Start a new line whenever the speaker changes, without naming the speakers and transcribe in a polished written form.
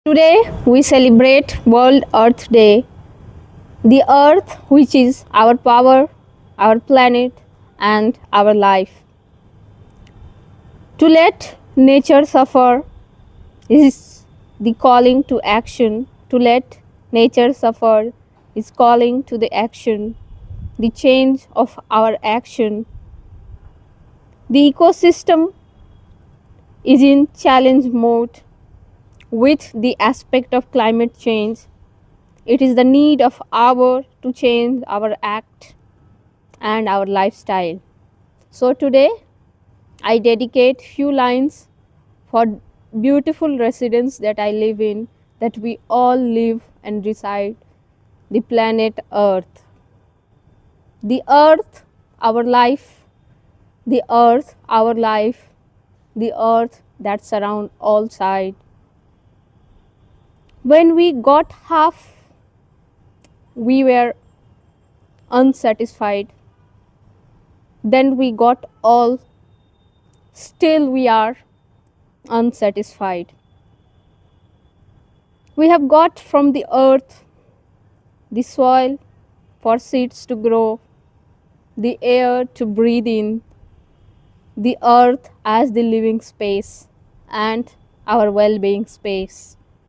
Today we celebrate World Earth Day. The earth, which is our power, our planet, and our life. To let nature suffer is the calling to action. To let nature suffer is calling to the action, the change of our action. The ecosystem is in challenge mode with the aspect of climate change. It is the need of hour to change our act and our lifestyle. So today I dedicate few lines for beautiful residents that I live in, that we all live and reside, the planet Earth. The earth, our life, the earth, our life, the earth that surround all side. When we got half, we were unsatisfied. Then we got all, still we are unsatisfied. We have got from the earth the soil for seeds to grow, the air to breathe in, the earth as the living space and our well being space.